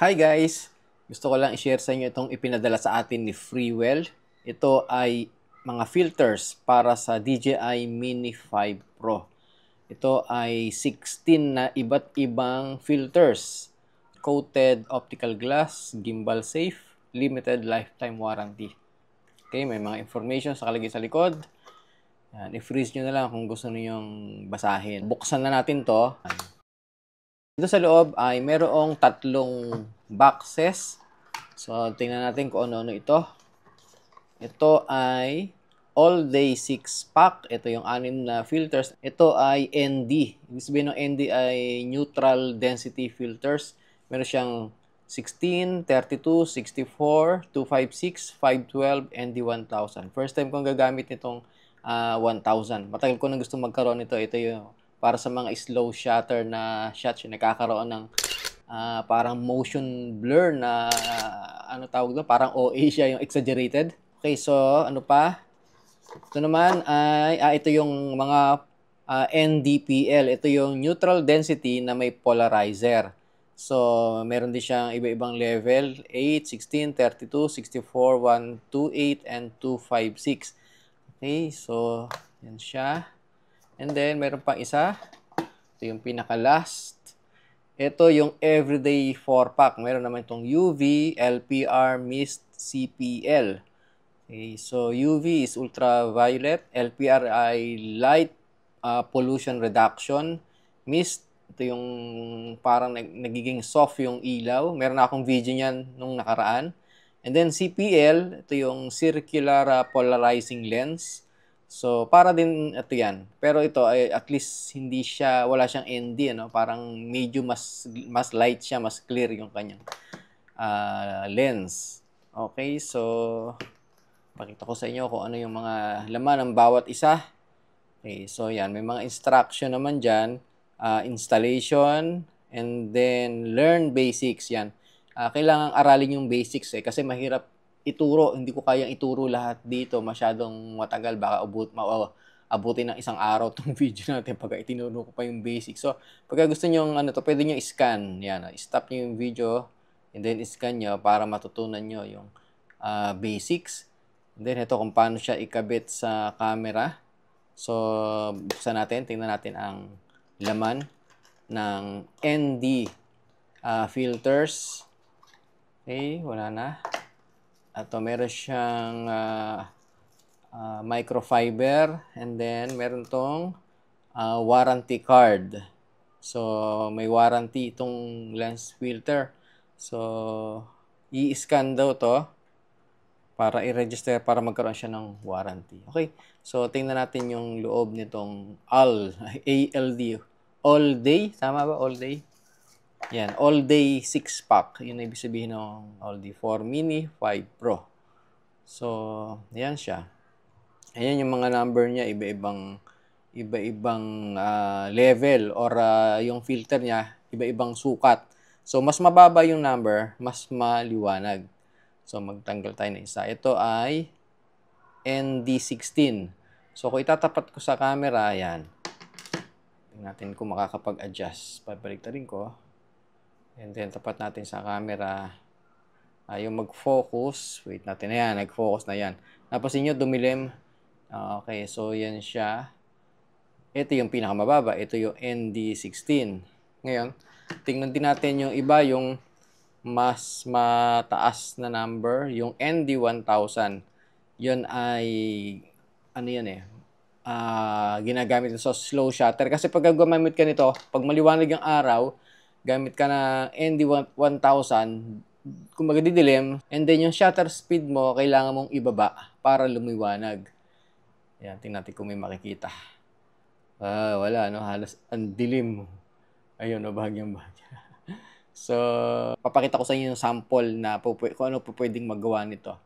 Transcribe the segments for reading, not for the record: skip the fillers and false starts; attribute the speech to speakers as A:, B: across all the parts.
A: Hi guys! Gusto ko lang i-share sa inyo itong ipinadala sa atin ni Freewell. Ito ay mga filters para sa DJI Mini 5 Pro. Ito ay 16 na iba't ibang filters. Coated optical glass, gimbal safe, limited lifetime warranty. Okay, may mga information sa kalagay sa likod. Yan, i-freeze nyo na lang kung gusto niyo basahin. Buksan na natin to. Dito sa loob ay merong tatlong boxes. So, tingnan natin kung ano-ano ito. Ito ay all-day 6-pack. Ito yung 6 na filters. Ito ay ND. Ibig sabihin ng ND ay neutral density filters. Meron siyang 16, 32, 64, 256, 512, ND1000. First time kong gagamit nitong 1000. Matagal ko na gusto magkaroon nito. Ito yung para sa mga slow shutter na shots, yung nakakaroon ng parang motion blur na ano tawag doon, parang OA siya, yung exaggerated. Okay, so ano pa? Ito naman ay ito yung mga NDPL. Ito yung neutral density na may polarizer. So, meron din siyang iba-ibang level, 8, 16, 32, 64, 128, and 256. Okay, so yan siya. And then, meron pang isa. Ito yung pinaka-last. Ito yung everyday 4-pack. Meron naman itong UV, LPR, mist, CPL. Okay, so UV is ultraviolet. LPR ay light pollution reduction. Mist, ito yung parang nagiging soft yung ilaw. Meron na akong video niyan nung nakaraan. And then CPL, ito yung circular polarizing lens. So, para din ito yan. Pero ito ay at least hindi siya, wala siyang ND, ano? Parang medyo mas light siya, mas clear yung kanyang lens. Okay, so pakita ko sa inyo kung ano yung mga laman ng bawat isa. Okay, so yan, may mga instruction naman dyan. Installation, and then learn basics, yan. Kailangan aralin yung basics kasi mahirap ituro, hindi ko kayang ituro lahat dito, masyadong matagal, baka abutin ng isang araw tong video natin pag itinuro ko pa yung basics. So, pag gusto niyo ano to, pwede niyo i-scan, yan, stop niyo yung video, and then i-scan niyo para matutunan niyo yung basics. And then ito kung paano siya ikabit sa camera. So, buksan natin, tingnan natin ang laman ng ND filters. Okay, wala na. Ato, meron siyang microfiber, and then meron tong warranty card. So, may warranty itong lens filter. So, i-scan daw to para i-register para magkaroon siya ng warranty. Okay, so tingnan natin yung loob nitong ALD. All day, tama ba? All day? Yan, all day 6-pack. Yun ang ibig sabihin ng all day for Mini 5 Pro. So, yan siya. Ayan yung mga number niya, iba-ibang level or yung filter niya, iba-ibang sukat. So, mas mababa yung number, mas maliwanag. So, magtanggal tayo ng isa. Ito ay ND16. So, kung itatapat ko sa camera, yan. Tingnan natin kung makakapag-adjust. Pabaliktarin ko. And then, tapat natin sa camera. Yung mag-focus. Wait natin. Ayan, nag-focus na yan. Napasin nyo, dumilim. Okay, so yan siya. Ito yung pinakamababa. Ito yung ND16. Ngayon, tingnan din natin yung iba, yung mas mataas na number. Yung ND1000. Yun ay, ano yan eh, ginagamit sa slow shutter. Kasi pag gumamit ka nito, pag maliwanag yung araw, gamit ka na ND1000, kung magdidilim, and then yung shutter speed mo, kailangan mong ibaba para lumiwanag. Ayan, tingnan natin kung may makikita. Wala, no? Halos ang dilim. Ayun, no? Bahagyang-bahagya. So, papakita ko sa inyo yung sample na kung ano po pwedeng magawa nito.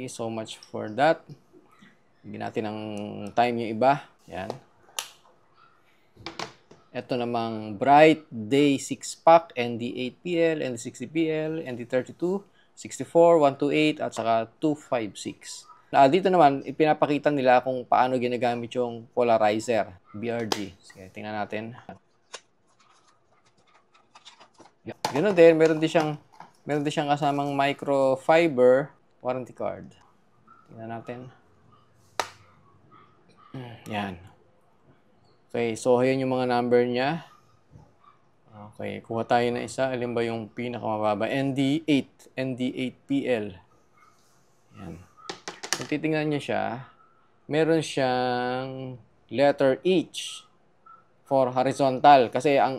A: Okay, so much for that. Bigyan natin ng time yung iba. Yan. Ito namang Bright Day 6-pack, ND8PL, ND60PL, ND32, 64, 128, at saka 256. Dito naman, ipinapakita nila kung paano ginagamit yung polarizer, BRG. Sige, tingnan natin. Ganun din, meron din siyang kasamang microfiber warranty card. Tingnan natin. Yan. Okay, so ayan yung mga number niya. Okay, kuha tayo na isa. Alin ba yung pinakamababa? ND8PL. Yan. Kung titingnan niyo siya, meron siyang letter H for horizontal. Kasi ang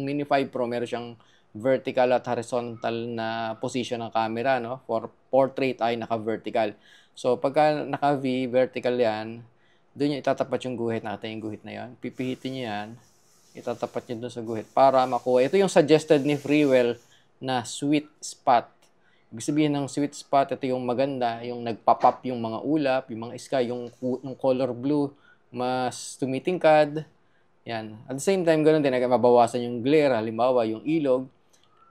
A: Mini 5 Pro, meron siyang vertical at horizontal na position ng camera, no? For portrait ay naka-vertical. So, pagka naka-V, vertical yan, doon niya itatapat yung guhit. Nakita yung guhit na yan. Pipihitin niya yan. Itatapat niya doon sa guhit para makuha. Ito yung suggested ni Freewell na sweet spot. Ibig sabihin ng sweet spot, ito yung maganda, yung nagpa-pop yung mga ulap, yung mga sky, yung color blue, mas tumitingkad. Yan. At the same time, ganoon din, mabawasan yung glare, halimbawa yung ilog,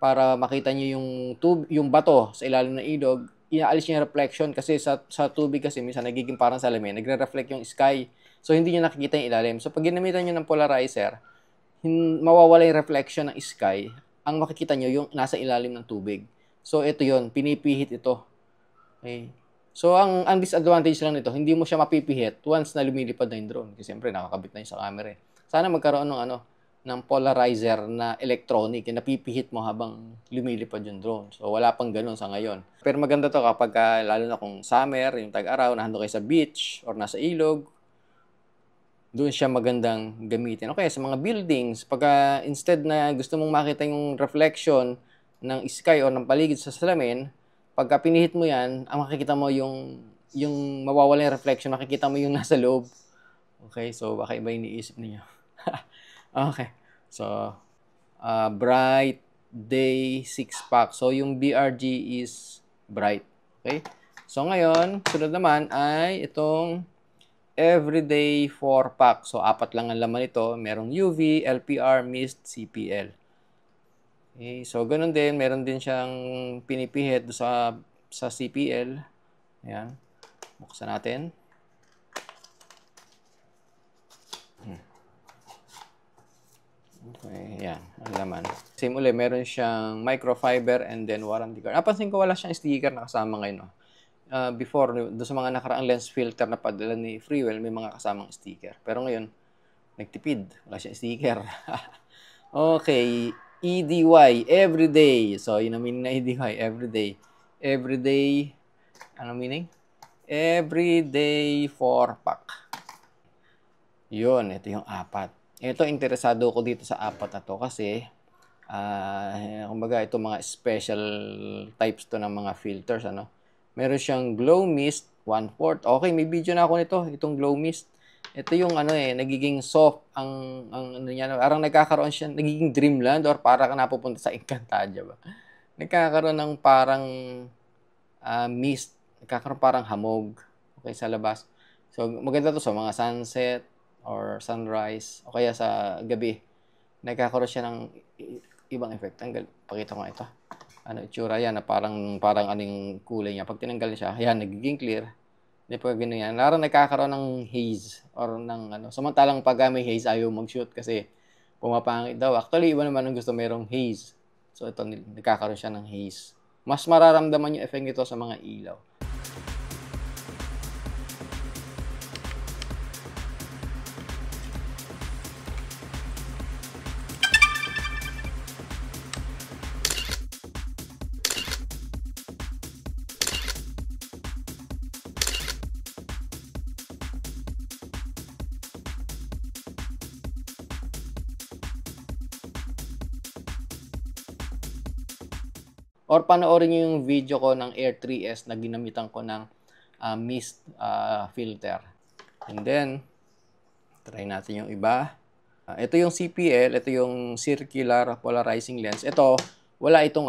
A: para makita niyo yung bato sa ilalim ng ilog, inaalis niya yung reflection kasi sa tubig kasi minsan nagiging parang salamin, nagre-reflect yung sky. So, hindi niyo nakikita yung ilalim. So, pag ginamitan niyo ng polarizer, mawawala yung reflection ng sky. Ang makikita niyo yung nasa ilalim ng tubig. So, ito yon, pinipihit ito. Okay. So, ang disadvantage lang nito, hindi mo siya mapipihit once na lumilipad na yung drone. Kasi siyempre, nakakabit na yun sa camera. Sana magkaroon ng polarizer na electronic, yung napipihit mo habang lumilipad yung drone. So, wala pang ganun sa ngayon. Pero maganda to kapag, lalo na kung summer, yung tag-araw, nahando kayo sa beach or nasa ilog, doon siya magandang gamitin. Okay, sa mga buildings, pagka instead na gusto mong makita yung reflection ng sky o ng paligid sa salamin, pagka pinihit mo yan, ang makikita mo yung mawawala yung reflection, makikita mo yung nasa loob. Okay, so baka iba yung iniisip niyo. Okay. So, Bright Day 6-pack. So, yung BRG is bright. Okay? So, ngayon, sunod naman ay itong Everyday 4-pack. So, 4 lang ang laman ito. Merong UV, LPR, Mist, CPL. Okay? So, ganun din. Meron din siyang pinipihit sa CPL. Ayan. Buksan natin. Okay, yan. Ang laman. Same ulit, meron siyang microfiber and then warranty card. Napansin ko wala siyang sticker na kasama ngayon. No? Before, doon sa mga nakaraang lens filter na padala ni Freewell, may mga kasamang sticker. Pero ngayon, nagtipid. Wala siyang sticker. Okay. EDY, everyday. So, yun ang meaning na EDY, everyday. Everyday, anong meaning? Everyday 4-pack. Yun, ito yung 4. Ito, interesado ko dito sa 4 na to kasi, kumbaga, ito mga special types to ng mga filters, ano. Meron siyang glow mist, 1/4. Okay, may video na ako nito, itong glow mist. Ito yung nagiging soft ang ano niya, parang nagkakaroon siya, nagiging dreamland or parang napupunta sa Encantadia ba. Nagkakaroon ng parang mist, nagkakaroon parang hamog, okay, sa labas. So, maganda to sa mga sunset or sunrise o kaya sa gabi. Nagkakaroon siya ng ibang effect. Pakita ko nga ito. Ano itsura yan na parang anong kulay niya. Pag tinanggal siya, ayan, nagiging clear. Hindi pa ganyan. Parang nagkakaroon ng haze or ng samantalang pag may haze, ayaw mag-shoot kasi pumapangit daw. Actually, iba naman ang gusto merong haze. So, ito, nagkakaroon siya ng haze. Mas mararamdaman yung effect nito sa mga ilaw. Or panoorin nyo yung video ko ng Air 3S na ginamitan ko ng mist filter. And then, try natin yung iba. Ito yung CPL, ito yung circular polarizing lens. Ito, wala itong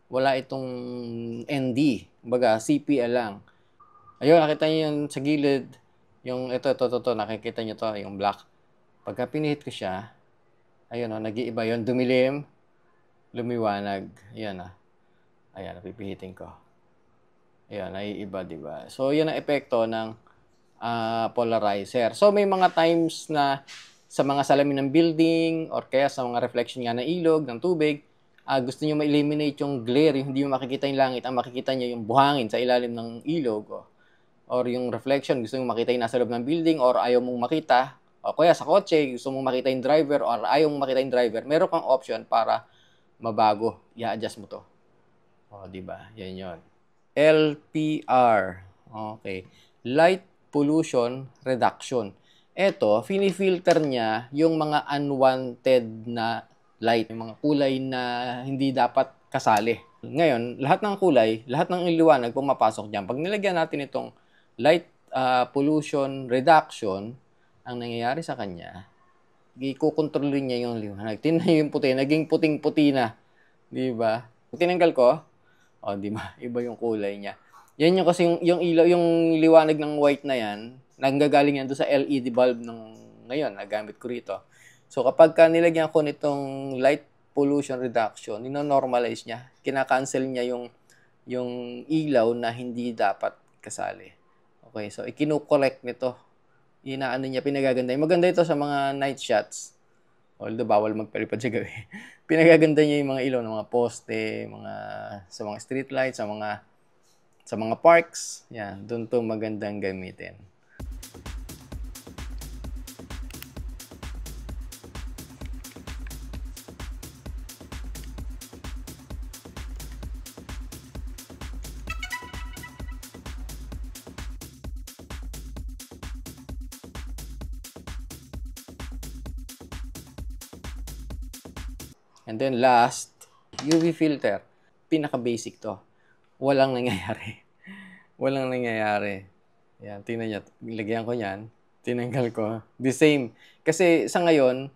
A: Wala itong ND. Kumbaga, CPL lang. Ayun, nakita niyo yung sa gilid. Yung ito, nakikita niyo to, yung black. Pagka pinihit ko siya, ayun o, nag-iiba yun. Dumilim, lumiwanag. Ayan o. Ayan, pipihitin ko. Ayan, naiiba, diba? So, yun ang epekto ng polarizer. So, may mga times na sa mga salamin ng building or kaya sa mga reflection nga ng ilog, ng tubig, gusto nyo ma-eliminate yung glare, yung hindi mo makikita yung langit, ang makikita nyo yung buhangin sa ilalim ng ilog, or yung reflection, gusto mong makita yung nasa loob ng building, or ayaw mong makita, o kaya sa kotse, gusto mong makita yung driver, or ayaw mong makita yung driver, meron kang option para mabago. I-adjust mo to. O, diba? Yan yun. LPR. Okay. Light Pollution Reduction. Ito, fini-filter niya yung mga unwanted na light, yung mga kulay na hindi dapat kasali. Ngayon, lahat ng kulay, lahat ng liwanag pumapasok dyan. Pag nilagyan natin itong light pollution reduction, ang nangyayari sa kanya, ikukontrolin niya yung liwanag. Tingnan yung puti, naging puting-puti na. Di ba? Tinanggal ko, di ba? Iba yung kulay niya. Yan yung kasi yung ilaw, yung liwanag ng white na yan, nanggagaling yan doon sa LED bulb ng ngayon, nagamit ko rito. So, kapag nilagyan ko nitong light pollution reduction, nino-normalize niya, kinakancel niya yung ilaw na hindi dapat kasali. Okay, so ikinu-collect nito. Inaano niya, pinagaganda. Maganda ito sa mga night shots. Although bawal magpalipad sa gabi. Pinagaganda niya yung mga ilaw ng mga poste, sa mga street lights, sa mga parks. Yan, doon to magandang gamitin. And then last, UV filter. Pinaka-basic to. Walang nangyayari. Walang nangyayari. Yan, tingnan nyo. Lagyan ko yan. Tinanggal ko. The same. Kasi sa ngayon,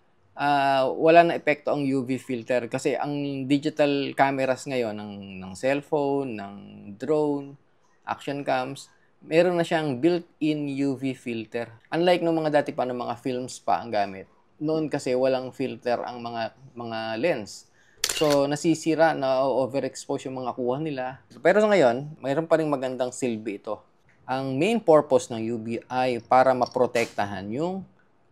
A: wala na epekto ang UV filter. Kasi ang digital cameras ngayon, ng cellphone, ng drone, action cams, meron na siyang built-in UV filter. Unlike nung mga dati pa ng mga films pa ang gamit. Noon kasi walang filter ang mga lens. So, nasisira, na overexpose yung mga kuha nila. Pero sa ngayon, mayroon pa rin magandang silbi ito. Ang main purpose ng UV ay para maprotektahan yung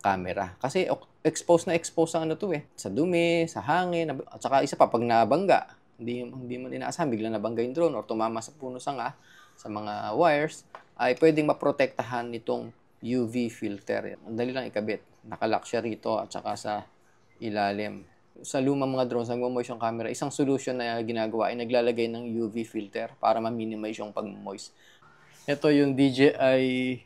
A: camera. Kasi expose ang ano to eh. Sa dumi, sa hangin, at saka isa pa, pag nabangga, hindi mo inaasahan, bigla nabangga yung drone or tumama sa puno sanga, sa mga wires, ay pwedeng maprotektahan nitong UV filter. Ang dali lang ikabit. Nakalock siya rito at saka sa ilalim. Sa lumang mga drones, nagmo-moist yung camera. Isang solution na ginagawa ay naglalagay ng UV filter para ma-minimize yung pag-moist. Ito yung DJI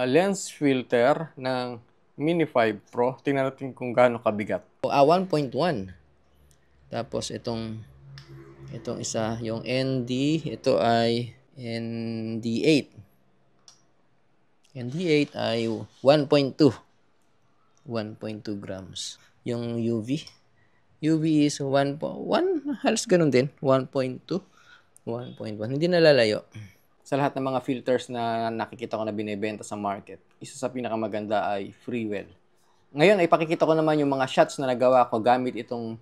A: lens filter ng Mini 5 Pro. Tingnan natin kung gaano kabigat. 1.1. Tapos itong isa, yung ND, ito ay ND8. ND8 ay 1.2 grams. Yung UV is 1, halos ganun din. 1.2, 1.1. Hindi nalalayo. Sa lahat ng mga filters na nakikita ko na binibenta sa market, isa sa pinakamaganda ay Freewell. Ngayon, ay pakikita ko naman yung mga shots na nagawa ko gamit itong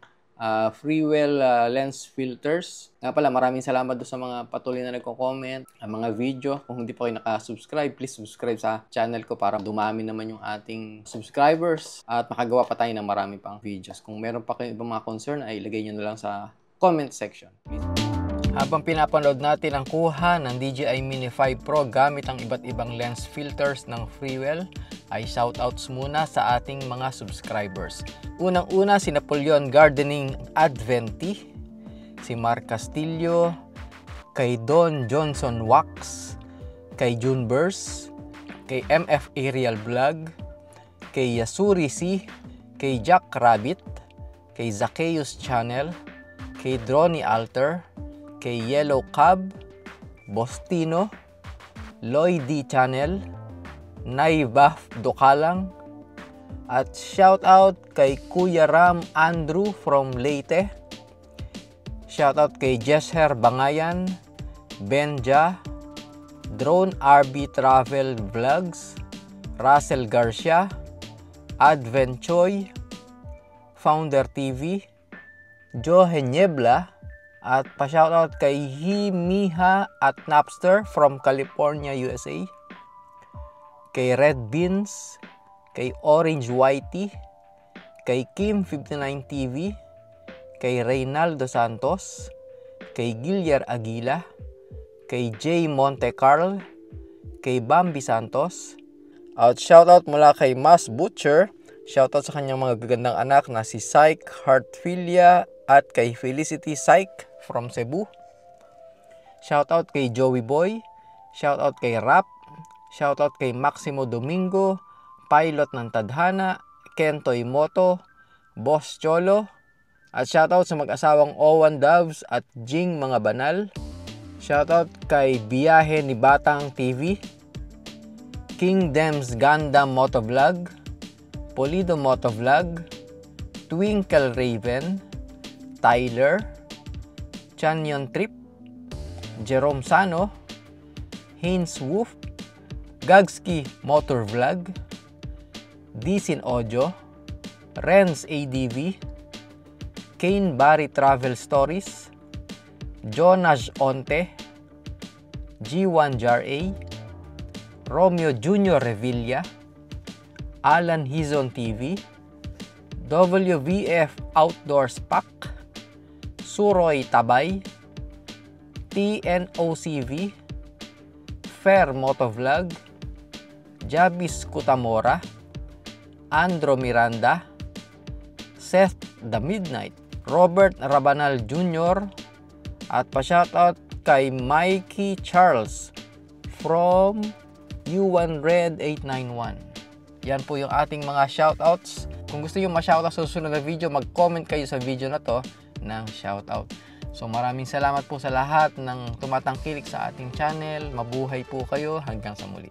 A: Freewell lens filters. Nga pala, maraming salamat doon sa mga patuloy na nagko-comment, ang mga video. Kung hindi pa kayo nakasubscribe, please subscribe sa channel ko para dumami naman yung ating subscribers at makagawa pa tayo ng marami pang videos. Kung meron pa kayong ibang mga concern, ay ilagay nyo na lang sa comment section. Please. Habang pinapanood natin ang kuha ng DJI Mini 5 Pro gamit ang iba't ibang lens filters ng Freewell, ay shoutouts muna sa ating mga subscribers. Unang-una si Napoleon Gardening Adventi, si Mark Castillo, kay Don Johnson Wax, kay June Burst, kay MF Aerial Vlog, kay Yasuri C, kay Jack Rabbit, kay Zacchaeus Channel, kay Drony Alter, kay Yellow Cab, Bostino, Lloyd D Channel, Naibaf Dokalang, at shout out kay Kuya Ram Andrew from Leyte, Shoutout kay Jesher Bangayan, Benja, Drone RB Travel Vlogs, Russell Garcia, Advent Choi, Founder TV, Joe Niebla, at pa-shoutout kay Himiha at Napster from California, USA, kay Red Beans, kay Orange Whitey, kay Kim59 TV, kay Reynaldo Santos, kay Gillier Aguila, kay J. Montecarl, kay Bambi Santos, at shoutout mula kay Mas Butcher, shoutout sa kanyang mga gagandang anak na si Syke Heartfilia at kay Felicity Syke from Cebu. Shoutout kay Joey Boy, shoutout kay Rap, shoutout kay Maximo Domingo, Pilot ng Tadhana, Kentoy Moto, Boss Cholo, at shoutout sa mag-asawang Owan Doves at Jing Mga Banal. Shoutout kay Biyahe ni Batang TV, King Dems Ganda Motovlog, Polido Motovlog, Twinkle Raven, Tyler, Chanyon Trip, Jerome Sano, Haynes Wolf, Gagski Motor Vlog, Disin Audio, Renz ADV, Kane Barry Travel Stories, Jonas Onte, G1 JRA, Romeo Jr. Revilla, Alan Hizon TV, WVF Outdoors Pack, Suroy Tabay, TNOCV, Fair Motovlog, Jabis Kutamora, Andro Miranda, Seth The Midnight, Robert Rabanal Jr., at pa-shoutout kay Mikey Charles from U1 Red 891. Yan po yung ating mga shoutouts. Kung gusto nyo ma-shoutout sa susunod na video, mag-comment kayo sa video na to ng shoutout. So maraming salamat po sa lahat ng tumatangkilik sa ating channel. Mabuhay po kayo hanggang sa muli.